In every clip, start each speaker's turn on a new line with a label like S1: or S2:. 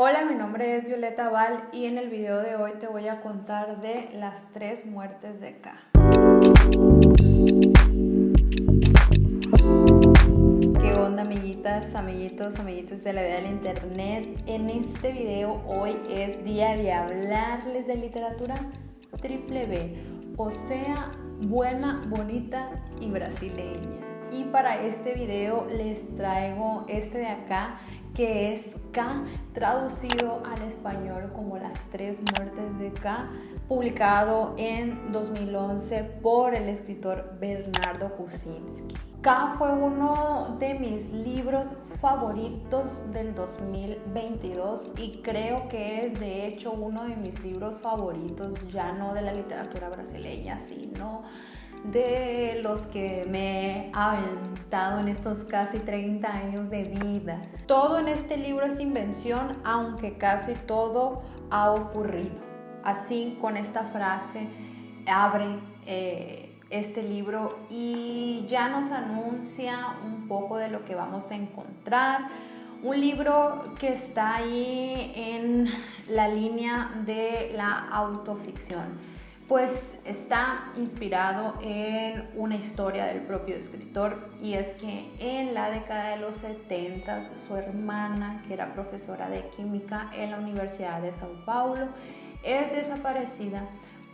S1: Hola, mi nombre es Violeta Val y en el video de hoy te voy a contar de las 3 muertes de K. ¿Qué onda, amiguitas, amiguitos de la vida del internet? En este video hoy es día de hablarles de literatura triple B, o sea, buena, bonita y brasileña. Y para este video les traigo este de acá, que es K, traducido al español como Las 3 muertes de K, publicado en 2011 por el escritor Bernardo Kucinski. K fue uno de mis libros favoritos del 2022 y creo que es de hecho uno de mis libros favoritos, ya no de la literatura brasileña, sino de los que me he aventado en estos casi 30 años de vida. Todo en este libro es invención, aunque casi todo ha ocurrido. Así, con esta frase abre este libro y ya nos anuncia un poco de lo que vamos a encontrar. Un libro que está ahí en la línea de la autoficción, pues está inspirado en una historia del propio escritor, y es que en la década de los 70 su hermana, que era profesora de química en la Universidad de Sao Paulo, es desaparecida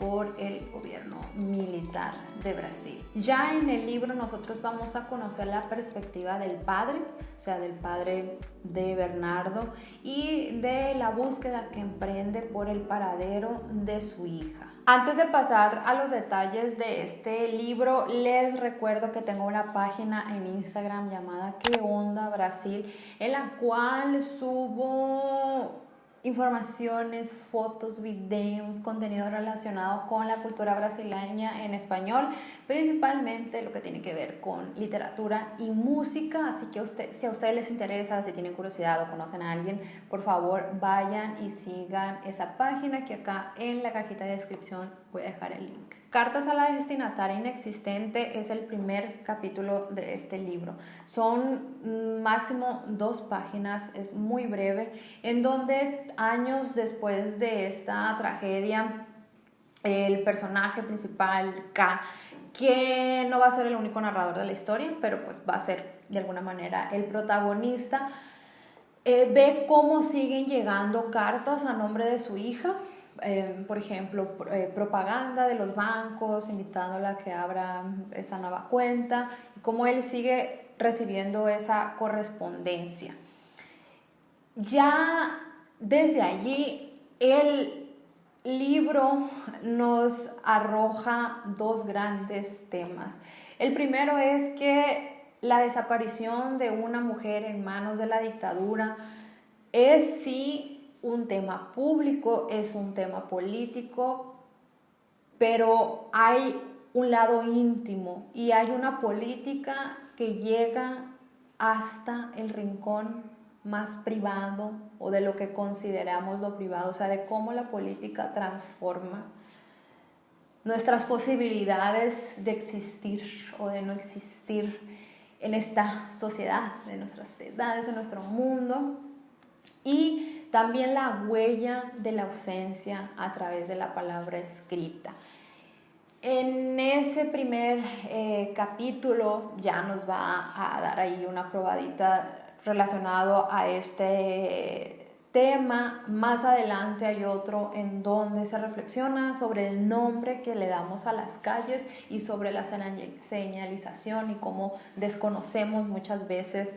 S1: por el gobierno militar de Brasil. Ya en el libro nosotros vamos a conocer la perspectiva del padre, o sea, del padre de Bernardo, y de la búsqueda que emprende por el paradero de su hija. Antes de pasar a los detalles de este libro, les recuerdo que tengo una página en Instagram llamada ¿Qué onda Brasil?, en la cual subo informaciones, fotos, videos, contenido relacionado con la cultura brasileña en español, principalmente lo que tiene que ver con literatura y música. Así que si a ustedes les interesa, si tienen curiosidad o conocen a alguien, por favor vayan y sigan esa página, que acá en la cajita de descripción voy a dejar el link. Cartas a la destinataria inexistente es el primer capítulo de este libro. Son máximo 2 páginas, es muy breve, en donde años después de esta tragedia, el personaje principal, K, que no va a ser el único narrador de la historia, pero pues va a ser de alguna manera el protagonista, ve cómo siguen llegando cartas a nombre de su hija. Por ejemplo, propaganda de los bancos invitándola a que abra esa nueva cuenta, y cómo él sigue recibiendo esa correspondencia. Ya desde allí el libro nos arroja 2 grandes temas. El primero es que la desaparición de una mujer en manos de la dictadura es sí un tema público, es un tema político, pero hay un lado íntimo y hay una política que llega hasta el rincón más privado, o de lo que consideramos lo privado, o sea, de cómo la política transforma nuestras posibilidades de existir o de no existir en esta sociedad, de nuestras sociedades, de nuestro mundo. Y también la huella de la ausencia a través de la palabra escrita. En ese primer capítulo ya nos va a dar ahí una probadita relacionado a este tema. Más adelante hay otro en donde se reflexiona sobre el nombre que le damos a las calles y sobre la señalización, y cómo desconocemos muchas veces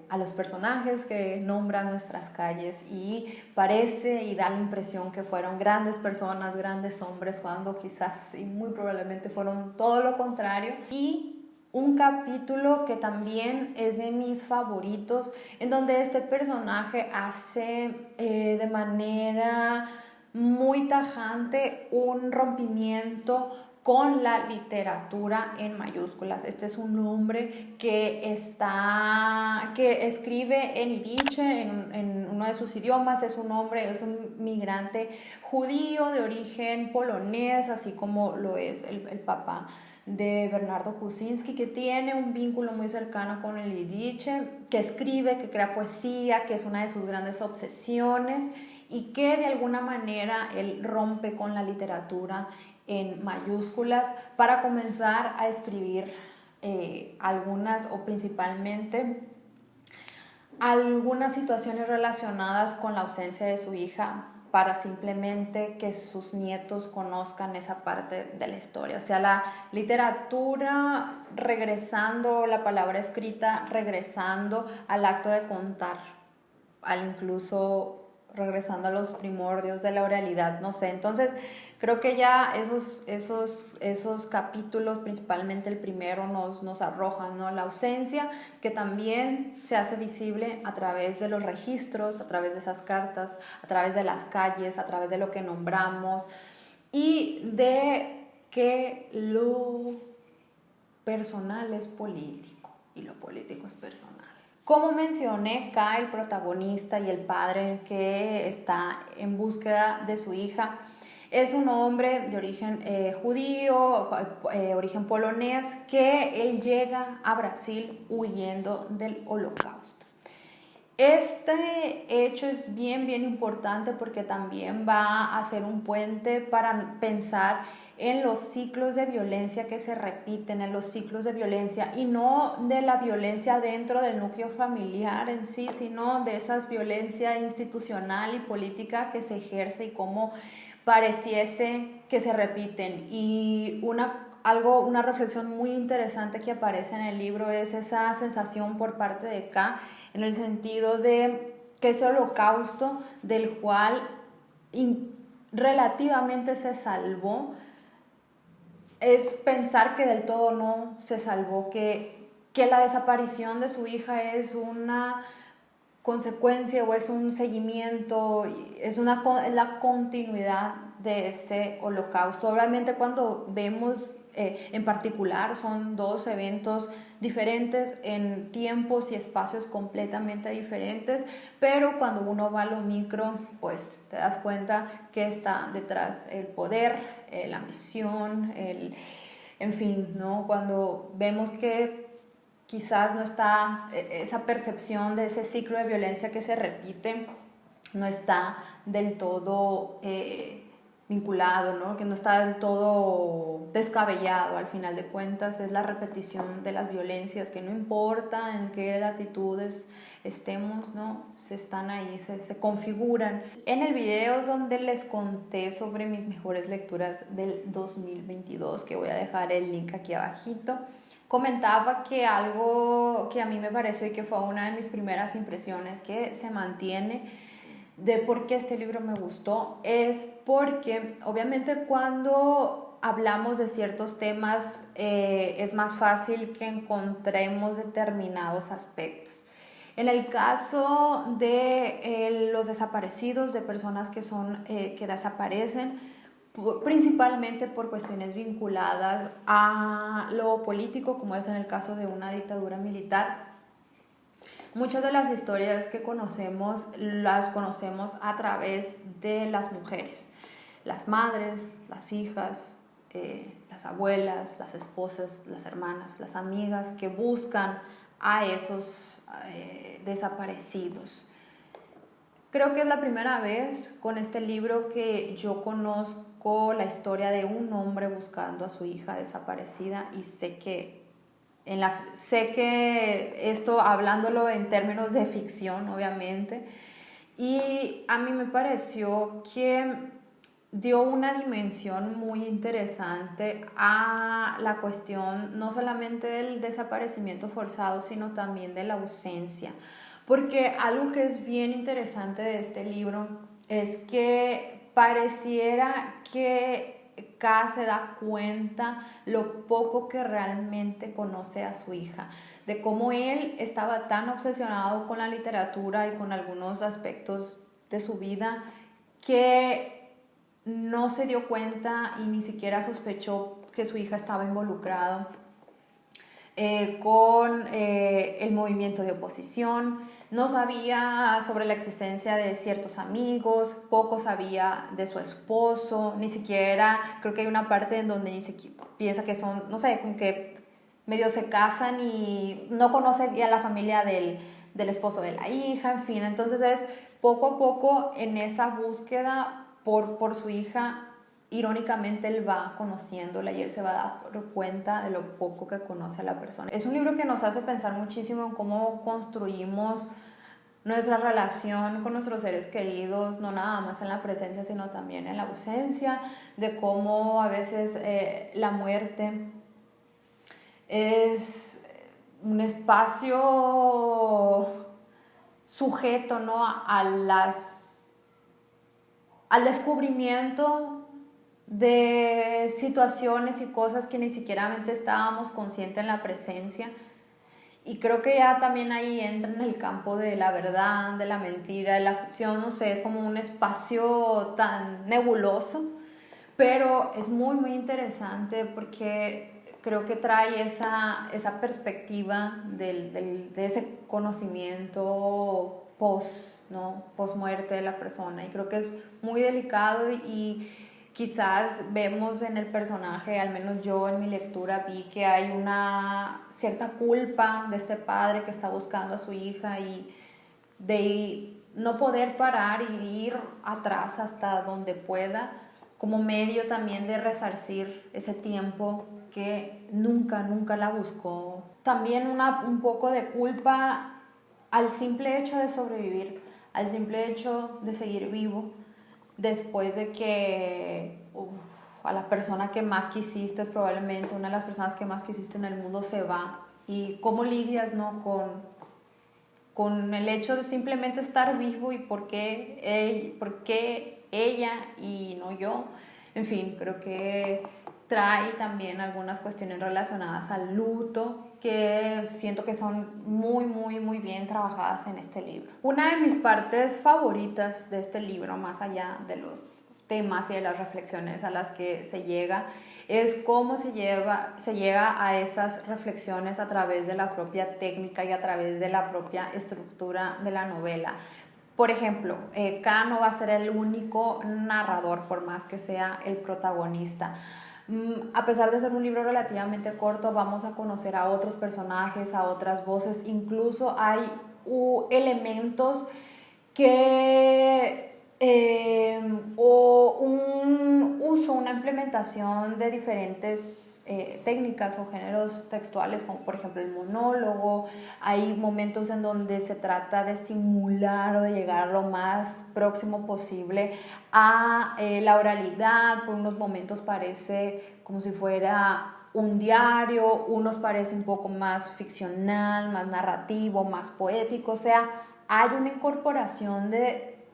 S1: a los personajes que nombran nuestras calles, y parece y da la impresión que fueron grandes personas, grandes hombres, cuando quizás y muy probablemente fueron todo lo contrario. Y un capítulo que también es de mis favoritos, en donde este personaje hace de manera muy tajante un rompimiento con la literatura en mayúsculas. Este es un hombre que escribe en yiddish, en uno de sus idiomas. Es un hombre, es un migrante judío de origen polonés, así como lo es el papá de Bernardo Kuczynski, que tiene un vínculo muy cercano con el Yiddish, que escribe, que crea poesía, que es una de sus grandes obsesiones y que de alguna manera él rompe con la literatura en mayúsculas para comenzar a escribir algunas o principalmente algunas situaciones relacionadas con la ausencia de su hija, para simplemente que sus nietos conozcan esa parte de la historia. O sea, la literatura regresando, la palabra escrita regresando al acto de contar, al incluso regresando a los primordios de la oralidad, no sé. Entonces, creo que ya esos capítulos, principalmente el primero, nos arrojan, ¿no?, la ausencia, que también se hace visible a través de los registros, a través de esas cartas, a través de las calles, a través de lo que nombramos, y de que lo personal es político y lo político es personal. Como mencioné, K, el protagonista y el padre que está en búsqueda de su hija, es un hombre de origen judío, origen polonés, que él llega a Brasil huyendo del Holocausto. Este hecho es bien importante porque también va a ser un puente para pensar en los ciclos de violencia que se repiten, en los ciclos de violencia, y no de la violencia dentro del núcleo familiar en sí, sino de esa violencia institucional y política que se ejerce y cómo pareciese que se repiten. Y una reflexión muy interesante que aparece en el libro es esa sensación por parte de K, en el sentido de que ese holocausto del cual relativamente se salvó, es pensar que del todo no se salvó, que la desaparición de su hija es una consecuencia o es un seguimiento, es la continuidad de ese holocausto. Obviamente cuando vemos en particular son dos eventos diferentes en tiempos y espacios completamente diferentes, pero cuando uno va a lo micro, pues te das cuenta que está detrás el poder, la ambición, en fin, ¿no? Cuando vemos que quizás no está esa percepción de ese ciclo de violencia que se repite, no está del todo vinculado, ¿no?, que no está del todo descabellado. Al final de cuentas es la repetición de las violencias, que no importa en qué latitudes estemos, ¿no?, se están ahí, se configuran. En el video donde les conté sobre mis mejores lecturas del 2022, que voy a dejar el link aquí abajito, comentaba que algo que a mí me pareció y que fue una de mis primeras impresiones que se mantiene de por qué este libro me gustó, es porque obviamente cuando hablamos de ciertos temas es más fácil que encontremos determinados aspectos. En el caso de los desaparecidos, de personas que desaparecen, principalmente por cuestiones vinculadas a lo político, como es en el caso de una dictadura militar, muchas de las historias que conocemos las conocemos a través de las mujeres, las madres, las hijas, las abuelas, las esposas, las hermanas, las amigas que buscan a esos desaparecidos. Creo que es la primera vez con este libro que yo conozco la historia de un hombre buscando a su hija desaparecida, y sé que esto hablándolo en términos de ficción, obviamente, y a mí me pareció que dio una dimensión muy interesante a la cuestión no solamente del desaparecimiento forzado, sino también de la ausencia, porque algo que es bien interesante de este libro es que pareciera que K se da cuenta lo poco que realmente conoce a su hija, de cómo él estaba tan obsesionado con la literatura y con algunos aspectos de su vida que no se dio cuenta y ni siquiera sospechó que su hija estaba involucrada con el movimiento de oposición, No sabía sobre la existencia de ciertos amigos, poco sabía de su esposo, ni siquiera, creo que hay una parte en donde ni siquiera piensa que son, no sé, como que medio se casan y no conoce bien la familia del esposo de la hija, en fin. Entonces es poco a poco en esa búsqueda por su hija, irónicamente él va conociéndola y él se va a dar cuenta de lo poco que conoce a la persona. Es un libro que nos hace pensar muchísimo en cómo construimos nuestra relación con nuestros seres queridos, no nada más en la presencia, sino también en la ausencia, de cómo a veces la muerte es un espacio sujeto, ¿no?, al descubrimiento de situaciones y cosas que ni siquiera estábamos conscientes en la presencia. Y creo que ya también ahí entra en el campo de la verdad, de la mentira, de la ficción, no sé, es como un espacio tan nebuloso, pero es muy, muy interesante porque creo que trae esa perspectiva de ese conocimiento ¿no?, post muerte de la persona, y creo que es muy delicado y quizás vemos en el personaje, al menos yo en mi lectura vi que hay una cierta culpa de este padre que está buscando a su hija y de no poder parar y ir atrás hasta donde pueda, como medio también de resarcir ese tiempo que nunca la buscó. También un poco de culpa al simple hecho de sobrevivir, al simple hecho de seguir vivo, después de que a la persona que más quisiste, es probablemente una de las personas que más quisiste en el mundo, se va. Y cómo lidias, ¿no?, con el hecho de simplemente estar vivo y por qué ella y no yo. En fin, creo que trae también algunas cuestiones relacionadas al luto que siento que son muy, muy, muy bien trabajadas en este libro. Una de mis partes favoritas de este libro, más allá de los temas y de las reflexiones a las que se llega, es cómo se llega a esas reflexiones a través de la propia técnica y a través de la propia estructura de la novela. Por ejemplo, K no va a ser el único narrador, por más que sea el protagonista. A pesar de ser un libro relativamente corto, vamos a conocer a otros personajes, a otras voces, incluso hay elementos que o un uso, una implementación de diferentes técnicas o géneros textuales, como por ejemplo el monólogo. Hay momentos en donde se trata de simular o de llegar lo más próximo posible a la oralidad. Por unos momentos parece como si fuera un diario, unos parece un poco más ficcional, más narrativo, más poético. O sea, hay una incorporación de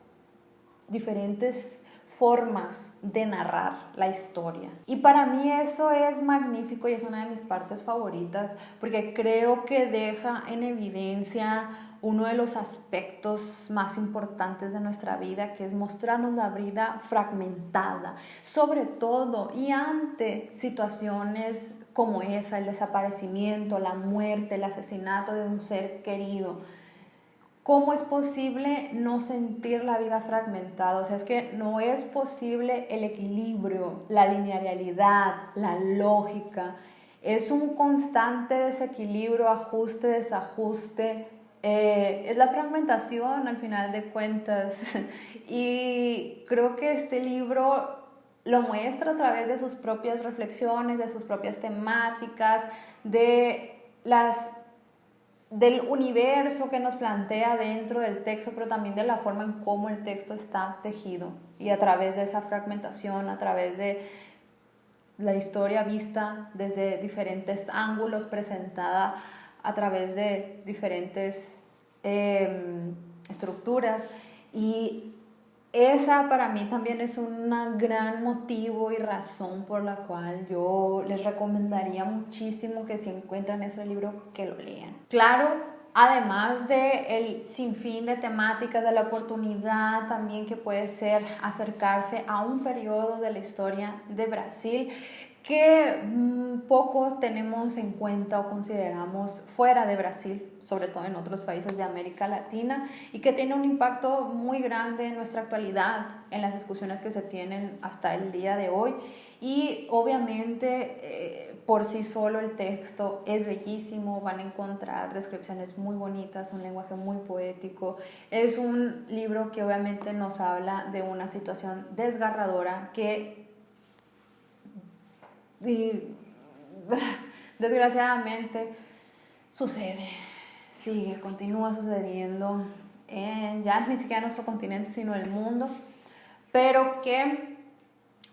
S1: diferentes formas de narrar la historia. Y para mí eso es magnífico y es una de mis partes favoritas, porque creo que deja en evidencia uno de los aspectos más importantes de nuestra vida, que es mostrarnos la vida fragmentada, sobre todo y ante situaciones como esa, el desaparecimiento, la muerte, el asesinato de un ser querido. ¿Cómo es posible no sentir la vida fragmentada? O sea, es que no es posible el equilibrio, la linealidad, la lógica. Es un constante desequilibrio, ajuste, desajuste. Es la fragmentación al final de cuentas. Y creo que este libro lo muestra a través de sus propias reflexiones, de sus propias temáticas, del universo que nos plantea dentro del texto, pero también de la forma en cómo el texto está tejido, y a través de esa fragmentación, a través de la historia vista desde diferentes ángulos, presentada a través de diferentes estructuras. Y esa para mí también es un gran motivo y razón por la cual yo les recomendaría muchísimo que si encuentran ese libro, que lo lean. Claro, además del sinfín de temáticas, de la oportunidad también que puede ser acercarse a un periodo de la historia de Brasil que poco tenemos en cuenta o consideramos fuera de Brasil, sobre todo en otros países de América Latina, y que tiene un impacto muy grande en nuestra actualidad, en las discusiones que se tienen hasta el día de hoy. Y obviamente por sí solo el texto es bellísimo, van a encontrar descripciones muy bonitas, un lenguaje muy poético. Es un libro que obviamente nos habla de una situación desgarradora que desgraciadamente sucede, sigue, continúa sucediendo en ya ni siquiera nuestro continente, sino el mundo, pero que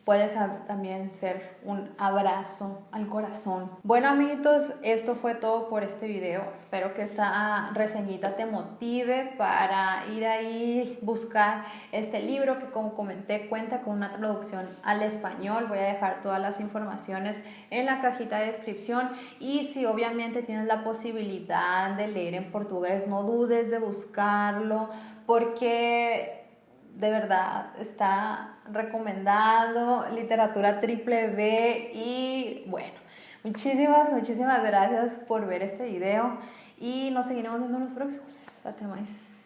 S1: puede también ser un abrazo al corazón. Bueno, amiguitos, esto fue todo por este video. Espero que esta reseñita te motive para ir ahí, buscar este libro que, como comenté, cuenta con una traducción al español. Voy a dejar todas las informaciones en la cajita de descripción, y si obviamente tienes la posibilidad de leer en portugués, no dudes de buscarlo, porque de verdad está recomendado, literatura triple B. Y bueno, muchísimas gracias por ver este video y nos seguiremos viendo en los próximos. Até mais.